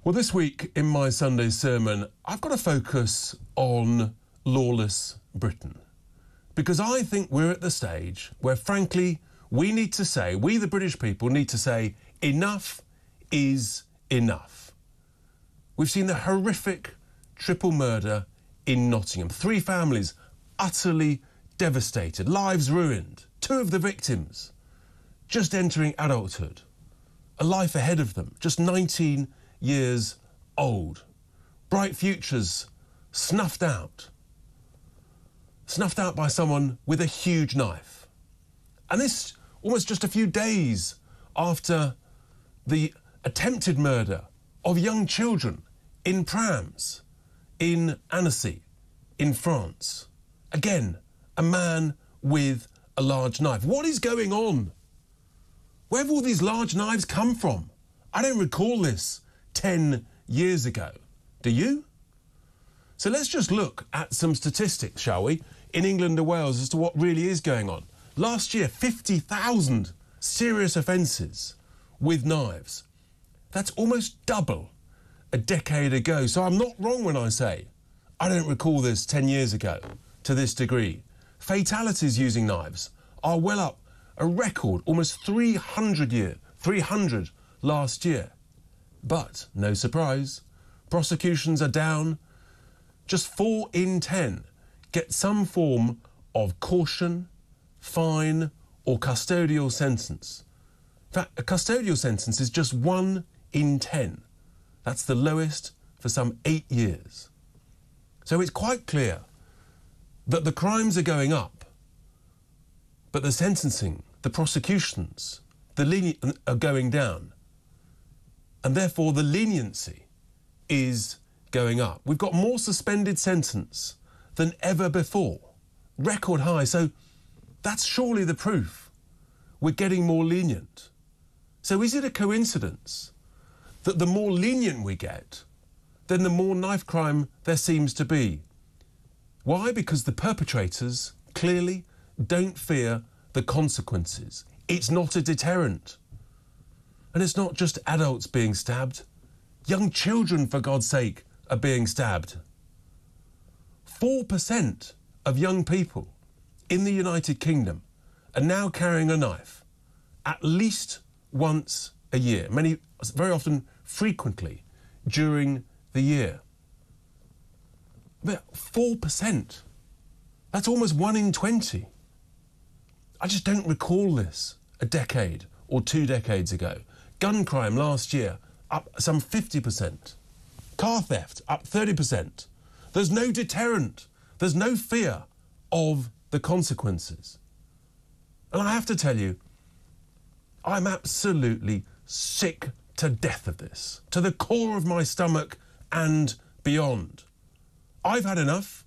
Well, this week in my Sunday sermon, I've got to focus on lawless Britain. Because I think we're at the stage where, frankly, we the British people, need to say, enough is enough. We've seen the horrific triple murder in Nottingham. 3 families utterly devastated, lives ruined. 2 of the victims just entering adulthood. A life ahead of them, just 19 years old. Bright futures snuffed out. Snuffed out by someone with a huge knife. And this almost just a few days after the attempted murder of young children in prams in Annecy in France. Again, a man with a large knife. What is going on? Where have all these large knives come from? I don't recall this 10 years ago. Do you? So let's just look at some statistics, shall we, in England and Wales as to what really is going on. Last year, 50,000 serious offences with knives. That's almost double a decade ago. So I'm not wrong when I say I don't recall this 10 years ago to this degree. Fatalities using knives are well up a record, almost 300 last year. But no surprise, prosecutions are down. Just 4 in 10 get some form of caution, fine or custodial sentence. In fact, a custodial sentence is just 1 in 10. That's the lowest for some 8 years. So it's quite clear that the crimes are going up, but the sentencing, the prosecutions, are going down. And therefore the leniency is going up. We've got more suspended sentence than ever before. Record high. So that's surely the proof we're getting more lenient. So is it a coincidence that the more lenient we get, then the more knife crime there seems to be? Why? Because the perpetrators clearly don't fear the consequences. It's not a deterrent. And it's not just adults being stabbed. Young children, for God's sake, are being stabbed. 4% of young people in the United Kingdom are now carrying a knife at least once a year, very often frequently during the year. About 4%. That's almost 1 in 20. I just don't recall this a decade or 2 decades ago. Gun crime last year up some 50%. Car theft up 30%. There's no deterrent. There's no fear of the consequences. And I have to tell you, I'm absolutely sick to death of this, to the core of my stomach and beyond. I've had enough,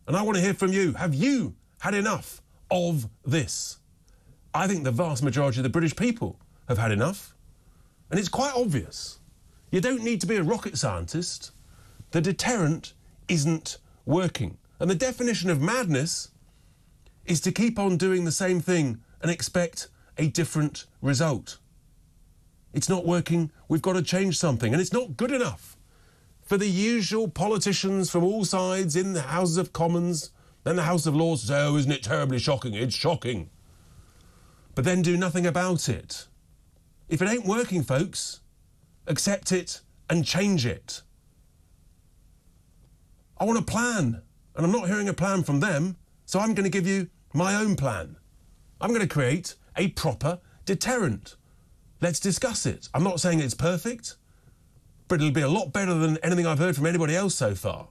and I want to hear from you. Have you had enough of this? I think the vast majority of the British people have had enough. And it's quite obvious. You don't need to be a rocket scientist. The deterrent isn't working. And the definition of madness is to keep on doing the same thing and expect a different result. It's not working. We've got to change something. And it's not good enough for the usual politicians from all sides in the Houses of Commons and the House of Lords to say, oh, isn't it terribly shocking? It's shocking. But then do nothing about it. If it ain't working, folks, accept it and change it. I want a plan, and I'm not hearing a plan from them, so I'm going to give you my own plan. I'm going to create a proper deterrent. Let's discuss it. I'm not saying it's perfect, but it'll be a lot better than anything I've heard from anybody else so far.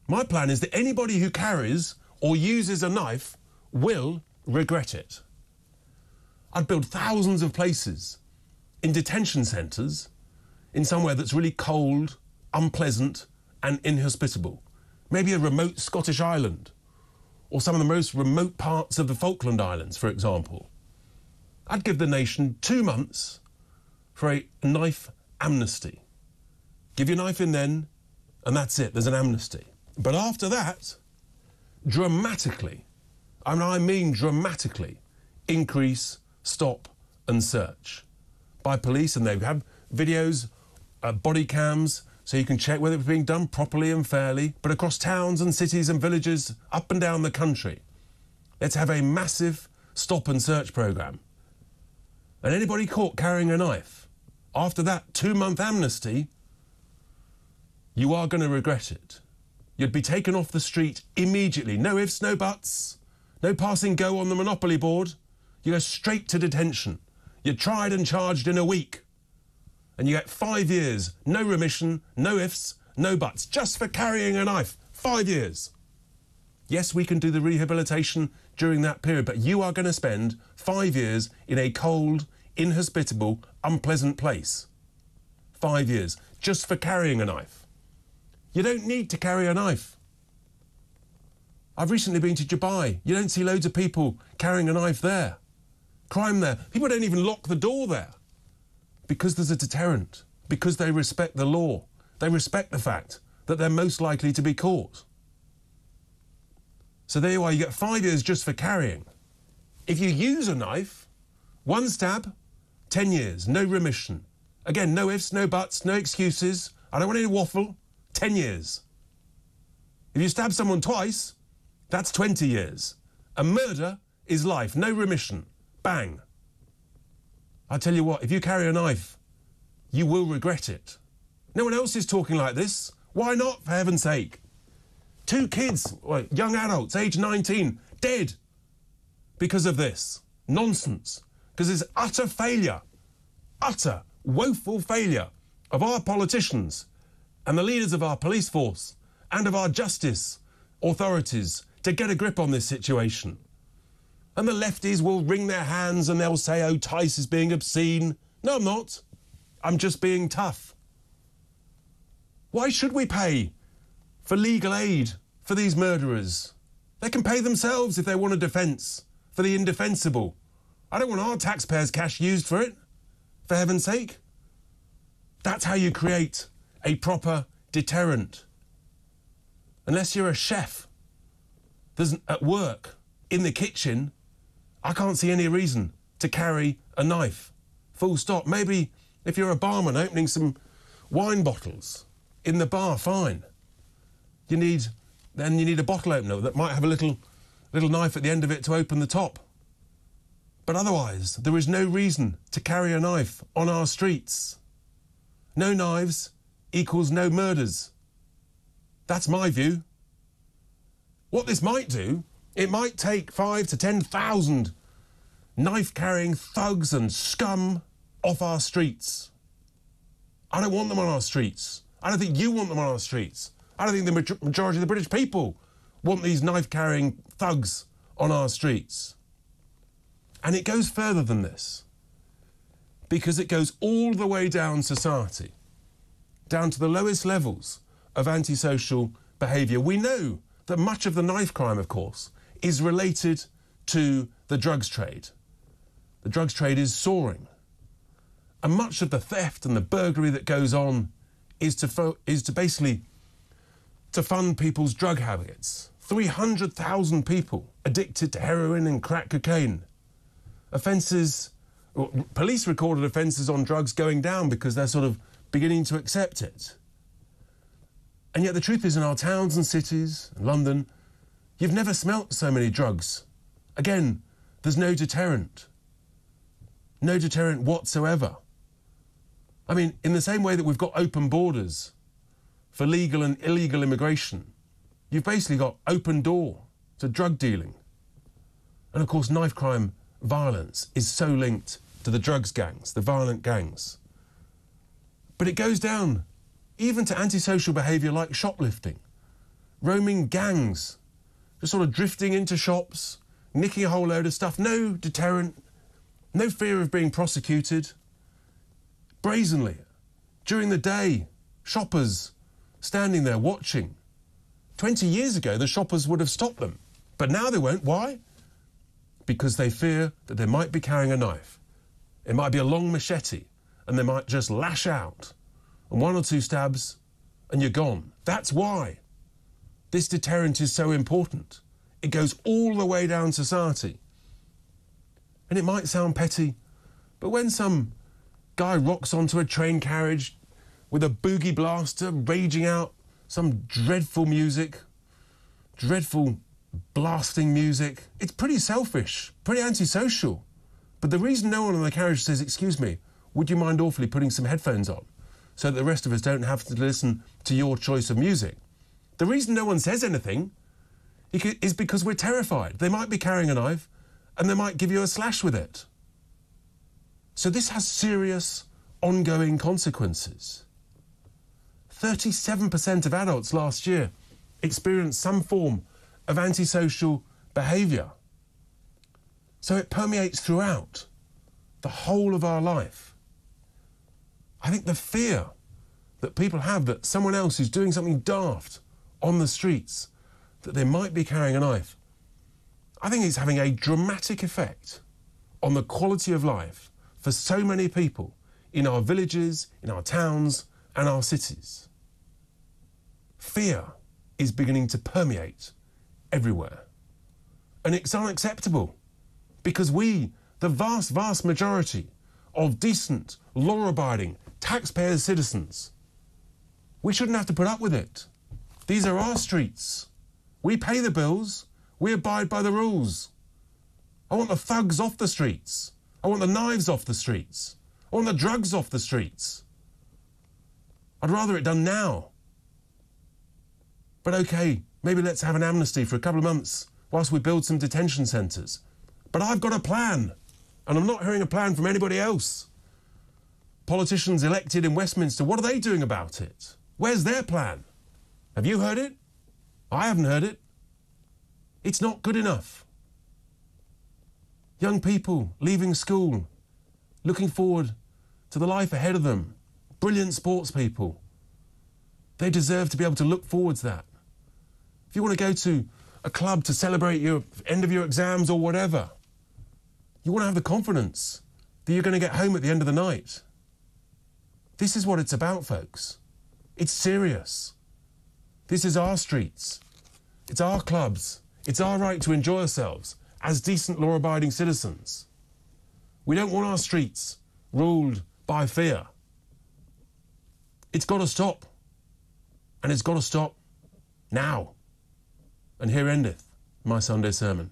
My plan is that anybody who carries or uses a knife will regret it. I'd build thousands of places in detention centres in somewhere that's really cold, unpleasant and inhospitable. Maybe a remote Scottish island or some of the most remote parts of the Falkland Islands, for example. I'd give the nation 2 months for a knife amnesty. Give your knife in then, and that's it, there's an amnesty. But after that, dramatically, and I mean dramatically, increase stop and search by police, and they have videos body cams so you can check whether it's being done properly and fairly. But across towns and cities and villages up and down the country, let's have a massive stop and search programme. And anybody caught carrying a knife, after that 2-month amnesty, you are going to regret it. You'd be taken off the street immediately. No ifs, no buts, no passing go on the Monopoly board. You go straight to detention. You're tried and charged in a week. And you get 5 years, no remission, no ifs, no buts, just for carrying a knife. 5 years. Yes, we can do the rehabilitation during that period, but you are going to spend 5 years in a cold, inhospitable, unpleasant place. 5 years, just for carrying a knife. You don't need to carry a knife. I've recently been to Dubai. You don't see loads of people carrying a knife there. Crime there. People don't even lock the door there. Because there's a deterrent, because they respect the law. They respect the fact that they're most likely to be caught. So there you are, you get 5 years just for carrying. If you use a knife, 1 stab, 10 years, no remission. Again, no ifs, no buts, no excuses. I don't want any waffle, 10 years. If you stab someone twice, that's 20 years. A murder is life, no remission. Bang. I tell you what, if you carry a knife, you will regret it. No one else is talking like this. Why not, for heaven's sake? 2 kids, young adults, age 19, dead because of this. Nonsense. Because it's utter failure, utter woeful failure of our politicians and the leaders of our police force and of our justice authorities to get a grip on this situation. And the lefties will wring their hands and they'll say, oh, Tice is being obscene. No, I'm not. I'm just being tough. Why should we pay for legal aid for these murderers? They can pay themselves if they want a defence for the indefensible. I don't want our taxpayers' cash used for it, for heaven's sake. That's how you create a proper deterrent. Unless you're a chef at work in the kitchen, I can't see any reason to carry a knife. Full stop. Maybe if you're a barman opening some wine bottles in the bar, fine. You need a bottle opener that might have a little knife at the end of it to open the top. But otherwise, there is no reason to carry a knife on our streets. No knives equals no murders. That's my view. What this might do, it might take 5,000 to 10,000 knife-carrying thugs and scum off our streets. I don't want them on our streets. I don't think you want them on our streets. I don't think the majority of the British people want these knife-carrying thugs on our streets. And it goes further than this, because it goes all the way down society, down to the lowest levels of antisocial behaviour. We know that much of the knife crime, of course, is related to the drugs trade. The drugs trade is soaring. And much of the theft and the burglary that goes on is to basically to fund people's drug habits. 300,000 people addicted to heroin and crack cocaine. Police recorded offences on drugs going down because they're sort of beginning to accept it. And yet the truth is, in our towns and cities, London, you've never smelt so many drugs. Again, there's no deterrent. No deterrent whatsoever. I mean, in the same way that we've got open borders for legal and illegal immigration, you've basically got open door to drug dealing. And of course, knife crime violence is so linked to the drugs gangs, the violent gangs. But it goes down even to antisocial behaviour like shoplifting, roaming gangs, just sort of drifting into shops, nicking a whole load of stuff, no deterrent, no fear of being prosecuted. Brazenly, during the day, shoppers standing there watching. 20 years ago, the shoppers would have stopped them, but now they won't. Why? Because they fear that they might be carrying a knife. It might be a long machete, and they might just lash out, and 1 or 2 stabs, and you're gone. That's why this deterrent is so important. It goes all the way down society. And it might sound petty, but when some guy rocks onto a train carriage, with a boogie blaster raging out some dreadful music, dreadful blasting music. It's pretty selfish, pretty antisocial. But the reason no one on the carriage says, excuse me, would you mind awfully putting some headphones on so that the rest of us don't have to listen to your choice of music? The reason no one says anything is because we're terrified. They might be carrying a knife and they might give you a slash with it. So this has serious, ongoing consequences. 37% of adults last year experienced some form of antisocial behaviour. So it permeates throughout the whole of our life. I think the fear that people have that someone else is doing something daft on the streets, that they might be carrying a knife, I think it's having a dramatic effect on the quality of life for so many people in our villages, in our towns and our cities. Fear is beginning to permeate everywhere. And it's unacceptable because we, the vast, vast majority of decent, law-abiding, taxpayer citizens, we shouldn't have to put up with it. These are our streets. We pay the bills. We abide by the rules. I want the thugs off the streets. I want the knives off the streets. I want the drugs off the streets. I'd rather it done now. But okay, maybe let's have an amnesty for a couple of months whilst we build some detention centres. But I've got a plan, and I'm not hearing a plan from anybody else. Politicians elected in Westminster, what are they doing about it? Where's their plan? Have you heard it? I haven't heard it. It's not good enough. Young people leaving school, looking forward to the life ahead of them, brilliant sports people. They deserve to be able to look forward to that. If you want to go to a club to celebrate your end of your exams or whatever, you want to have the confidence that you're going to get home at the end of the night. This is what it's about, folks. It's serious. This is our streets. It's our clubs. It's our right to enjoy ourselves as decent, law-abiding citizens. We don't want our streets ruled by fear. It's got to stop. And it's got to stop now. And here endeth my Sunday sermon.